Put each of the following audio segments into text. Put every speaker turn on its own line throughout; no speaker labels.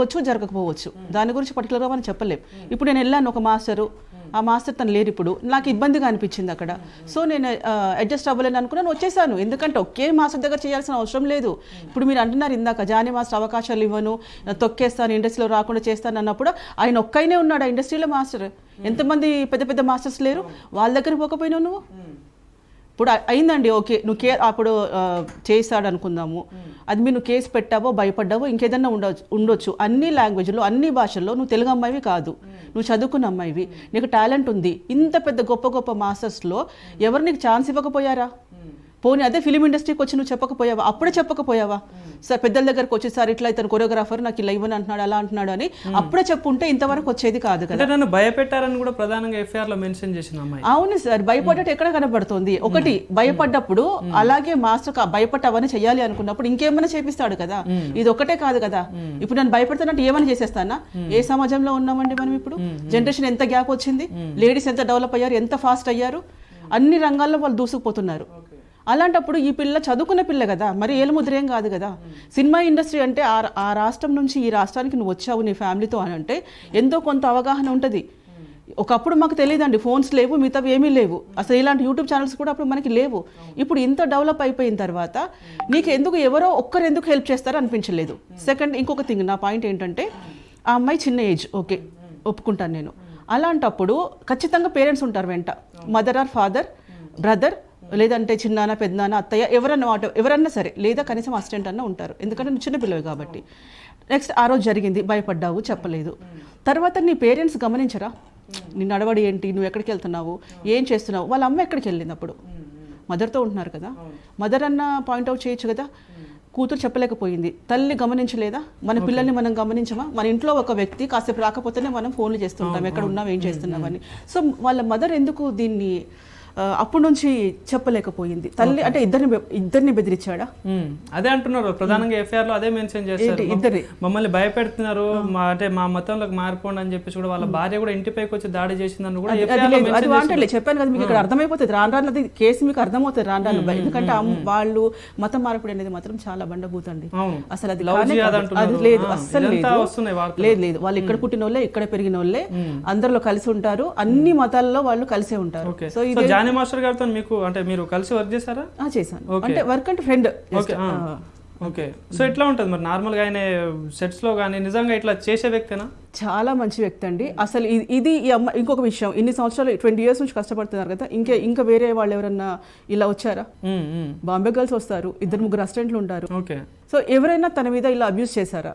వచ్చు జరగకపోవచ్చు, దాని గురించి పర్టికులర్గా మనం చెప్పలేం. ఇప్పుడు నేను వెళ్ళాను ఒక మాస్టరు, ఆ మాస్టర్ తను లేరు, ఇప్పుడు నాకు ఇబ్బందిగా అనిపించింది అక్కడ. సో నేను అడ్జస్ట్ అవ్వలేను అనుకున్నాను, వచ్చేసాను. ఎందుకంటే ఒకే మాస్టర్ దగ్గర చేయాల్సిన అవసరం లేదు. ఇప్పుడు మీరు అంటున్నారు ఇందాక జానీ మాస్టర్ అవకాశాలు ఇవ్వను, తొక్కేస్తాను, ఇండస్ట్రీలో రాకుండా చేస్తాను అన్నప్పుడు ఆయన ఒక్కైనే ఉన్నాడు ఆ ఇండస్ట్రీలో మాస్టర్. ఎంతమంది పెద్ద పెద్ద మాస్టర్స్ లేరు, వాళ్ళ దగ్గర పోకపోయినావు నువ్వు. ఇప్పుడు అయిందండి, ఓకే నువ్వు అప్పుడు చేస్తాడు అనుకుందాము, అది మీరు నువ్వు కేసు పెట్టావో భయపడ్డావో ఇంకేదన్నా ఉండొచ్చు. అన్ని లాంగ్వేజ్లో అన్ని భాషల్లో నువ్వు తెలుగు అమ్మాయివి కాదు, నువ్వు చదువుకున్న అమ్మాయివి, నీకు టాలెంట్ ఉంది. ఇంత పెద్ద గొప్ప గొప్ప మాస్టర్స్లో ఎవరు నీకు ఛాన్స్ ఇవ్వకపోయారా? పోనీ అదే ఫిలిం ఇండస్ట్రీకి వచ్చి నువ్వు చెప్పకపోయావా? అప్పుడే చెప్పకపోయావా? సార్ పెద్దల దగ్గరకు వచ్చి సార్ ఇట్లా ఇతను కొరియోగ్రాఫర్ నాకు ఇలా ఇవ్వని అంటున్నాడు అలా అంటున్నాడు అని అప్పుడే చెప్పుంటే ఇంతవరకు వచ్చేది కాదు కదా.
నన్ను భయపెట్టారని కూడా ప్రధానంగా ఎఫ్ఐఆర్ లో మెన్షన్ చేసిన అమ్మాయి.
అవును సార్, భయపడ్డట్టు ఎక్కడ కనబడుతుంది? ఒకటి భయపడ్డప్పుడు అలాగే మాస్టర్ భయపడ్డావని చెయ్యాలి అనుకున్నప్పుడు ఇంకేమైనా చేపిస్తాడు కదా, ఇది ఒకటే కాదు కదా. ఇప్పుడు నన్ను భయపెడతానంటే ఏమైనా చేసేస్తానా? ఏ సమాజంలో ఉన్నామండి మనం ఇప్పుడు? జనరేషన్ ఎంత గ్యాప్ వచ్చింది, లేడీస్ ఎంత డెవలప్ అయ్యారు, ఎంత ఫాస్ట్ అయ్యారు, అన్ని రంగాల్లో వాళ్ళు దూసుకుపోతున్నారు. అలాంటప్పుడు ఈ పిల్ల చదువుకున్న పిల్ల కదా, మరి ఏలుముద్ర ఏం కాదు కదా. సినిమా ఇండస్ట్రీ అంటే ఆ రాష్ట్రం నుంచి ఈ రాష్ట్రానికి నువ్వు వచ్చావు నీ ఫ్యామిలీతో అని అంటే ఎంతో కొంత అవగాహన ఉంటుంది. ఒకప్పుడు మాకు తెలియదండి, ఫోన్స్ లేవు, మిగతావి ఏమీ లేవు, అసలు ఇలాంటి యూట్యూబ్ ఛానల్స్ కూడా అప్పుడు మనకి లేవు. ఇప్పుడు ఇంత డెవలప్ అయిపోయిన తర్వాత నీకు ఎందుకు ఎవరో ఒక్కరు ఎందుకు హెల్ప్ చేస్తారో అనిపించలేదు. సెకండ్ ఇంకొక థింగ్, నా పాయింట్ ఏంటంటే ఆ అమ్మాయి చిన్న ఏజ్, ఓకే ఒప్పుకుంటాను నేను. అలాంటప్పుడు ఖచ్చితంగా పేరెంట్స్ ఉంటారు వెంట, మదర్ ఆర్ ఫాదర్, బ్రదర్, లేదంటే చిన్నాన్న పెద్దనాన్న అత్తయ్య ఎవరన్నా సరే, లేదా కనీసం అసిస్టెంట్ అన్న ఉంటారు, ఎందుకంటే నువ్వు చిన్నపిల్లవి కాబట్టి. నెక్స్ట్ ఆ రోజు జరిగింది, భయపడ్డావు, చెప్పలేదు. తర్వాత నీ పేరెంట్స్ గమనించరా నీ నడవడి ఏంటి, నువ్వు ఎక్కడికి వెళ్తున్నావు, ఏం చేస్తున్నావు? వాళ్ళ అమ్మ ఎక్కడికి వెళ్ళింది? అప్పుడు మదర్తో ఉంటున్నారు కదా, మదర్ అన్న పాయింట్అవుట్ చేయొచ్చు కదా. కూతురు చెప్పలేకపోయింది, తల్లి గమనించలేదా? మన పిల్లల్ని మనం గమనించమా? మన ఇంట్లో ఒక వ్యక్తి కాసేపు రాకపోతేనే మనం ఫోన్లు చేస్తుంటాం, ఎక్కడ ఉన్నాం, ఏం చేస్తున్నామని. సో వాళ్ళ మదర్ ఎందుకు దీన్ని అప్పటి నుంచి చెప్పలేకపోయింది? తల్లి అంటే ఇద్దరిని బెదిరించాడా?
అదే అంటున్నారు ప్రధానంగా ఎఫ్ఐఆర్ లో, అదే మెన్షన్ చేస్తారు, ఇద్దరు మమ్మల్ని భయపెడుతున్నారు, అంటే మా మతంలోకి మారిపోండి అని చెప్పేసి కూడా వాళ్ళ భార్య కూడా ఇంటిపైకి వచ్చి దాడి చేసిందని కూడా
అది వాంటలే. చెప్పాను కదా మీకు, ఇక్కడ అర్థమైపోతుంది రాను రాను, అది కేసు మీకు అర్థమవుతుంది రాను రాను. ఎందుకంటే వాళ్ళు మతం మార్పిడి అనేది మాత్రం చాలా బండబూతండి. అసలు అది లేదు, అస్సలు లేదు. వాళ్ళు ఇక్కడ పుట్టిన వాళ్ళే, ఇక్కడ పెరిగిన వాళ్ళే, అందరిలో కలిసి ఉంటారు, అన్ని మతాల్లో వాళ్ళు కలిసే ఉంటారు. సో ఇది
జానీ మాస్టర్ గారితో మీకు అంటే మీరు కలిసి వర్క్ చేశారా?
చేశాను, అంటే వర్క్ అంటే ఫ్రెండ్.
ఓకే, సో ఎట్లా ఉంటుంది మరి నార్మల్గా ఆయన సెట్స్ లో కానీ నిజంగా ఇట్లా చేసే వ్యక్తేనా?
చాలా మంచి వ్యక్తి అండి. అసలు ఇది ఈ అమ్మ ఇంకొక విషయం, ఇన్ని సంవత్సరాలు 20 years నుంచి కష్టపడుతున్నారు కదా, ఇంకా వేరే వాళ్ళు ఎవరన్నా ఇలా వచ్చారా? బాంబే గర్ల్స్ వస్తారు, 2-3 అసిస్టెంట్లు ఉంటారు. సో ఎవరైనా తన మీద ఇలా అబ్యూస్ చేశారా?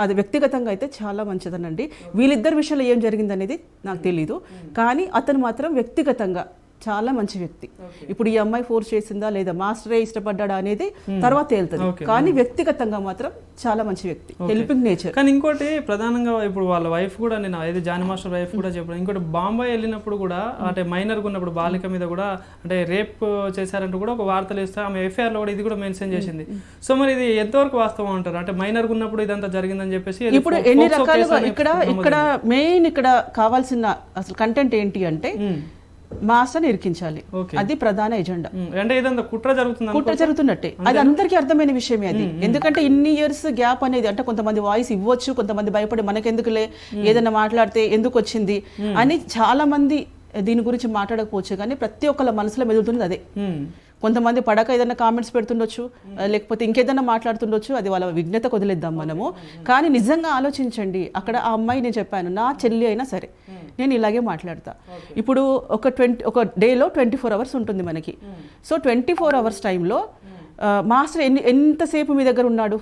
అది వ్యక్తిగతంగా అయితే చాలా మంచిదనండి. వీళ్ళిద్దరి విషయంలో ఏం జరిగింది అనేది నాకు తెలీదు, కానీ అతను మాత్రం వ్యక్తిగతంగా చాలా మంచి వ్యక్తి. ఇప్పుడు ఈ అమ్మాయి ఫోర్స్ చేసిందా లేదా, మాస్టరే ఇష్టపడ్డా అనేది తర్వాత తేలుతుంది, కానీ వ్యక్తిగతంగా మాత్రం చాలా మంచి వ్యక్తి, హెల్పింగ్ నేచర్.
కానీ ఇంకోటి ప్రధానంగా ఇప్పుడు వాళ్ళ వైఫ్ కూడా, నేను అయితే జానీ మాస్టర్ వైఫ్ కూడా చెప్పాను, ఇంకోటి బాంబే వెళ్ళినప్పుడు కూడా అంటే మైనర్గా ఉన్నప్పుడు బాలిక మీద కూడా అంటే రేప్ చేశారంటూ కూడా ఒక వార్తలు ఇస్తే ఆమె ఎఫ్ఐఆర్ లో కూడా ఇది కూడా మెన్షన్ చేసింది. సో మరి ఇది ఎంతవరకు వాస్తవం అంటారు? అంటే మైనర్గా ఉన్నప్పుడు ఇదంతా జరిగిందని చెప్పేసి
ఇప్పుడు ఎన్ని రకాలుగా ఇక్కడ మెయిన్ ఇక్కడ కావాల్సిన అసలు కంటెంట్ ఏంటి అంటే మాస్టర్ని ఇరికించాలి, అది ప్రధాన ఎజెండా.
అంటే ఇదంతా కుట్ర
జరుగుతున్నట్టే, అది అందరికీ అర్థమైన విషయమే అది. ఎందుకంటే ఇన్ని ఇయర్స్ గ్యాప్ అనేది, అంటే కొంతమంది వాయిస్ ఇవ్వచ్చు, కొంతమంది భయపడి మనకెందుకులే ఏదైనా మాట్లాడితే ఎందుకు వచ్చింది అని చాలా మంది దీని గురించి మాట్లాడకపోవచ్చు, కానీ ప్రతి ఒక్కళ్ళ మనసులో మెదులుతుంది అదే. కొంతమంది పడక ఏదైనా కామెంట్స్ పెడుతుండొచ్చు, లేకపోతే ఇంకేదైనా మాట్లాడుతుండొచ్చు, అది వాళ్ళ విఘ్నతకు వదిలేద్దాం మనము. కానీ నిజంగా ఆలోచించండి, అక్కడ ఆ అమ్మాయి, నేను చెప్పాను నా చెల్లి అయినా సరే నేను ఇలాగే మాట్లాడతా. ఇప్పుడు ఒక డేలో 24 hours ఉంటుంది మనకి. సో 24 hours టైంలో మాస్టర్ ఎంతసేపు మీ దగ్గర ఉన్నాడు?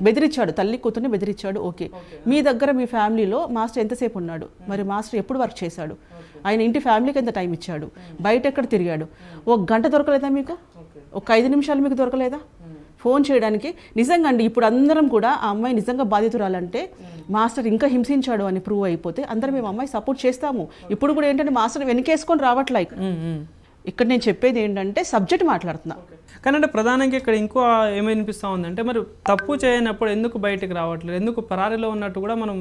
బెదిరించాడు, తల్లి కూతుర్ని బెదిరించాడు, ఓకే. మీ దగ్గర మీ ఫ్యామిలీలో మాస్టర్ ఎంతసేపు ఉన్నాడు? మరి మాస్టర్ ఎప్పుడు వర్క్ చేశాడు? ఆయన ఇంటి ఫ్యామిలీకి ఎంత టైం ఇచ్చాడు? బయట ఎక్కడ తిరిగాడు? 1 గంట దొరకలేదా మీకు? ఒక 5 నిమిషాలు మీకు దొరకలేదా ఫోన్ చేయడానికి? నిజంగా అండి, ఇప్పుడు అందరం కూడా ఆ అమ్మాయి నిజంగా బాధితురాలంటే మాస్టర్ ఇంకా హింసించాడు అని ప్రూవ్ అయిపోతే అందరం మేము అమ్మాయి సపోర్ట్ చేస్తాము. ఇప్పుడు కూడా ఏంటంటే మాస్టర్ వెనకేసుకొని రావట్లే. ఇక్కడ నేను చెప్పేది ఏంటంటే సబ్జెక్ట్ మాట్లాడుతున్నా.
కానీ అంటే ప్రధానంగా ఇక్కడ ఇంకో ఏమనిపిస్తూ ఉందంటే, మరి తప్పు చేయనప్పుడు ఎందుకు బయటకు రావట్లేదు, ఎందుకు పరారీలో ఉన్నట్టు కూడా మనం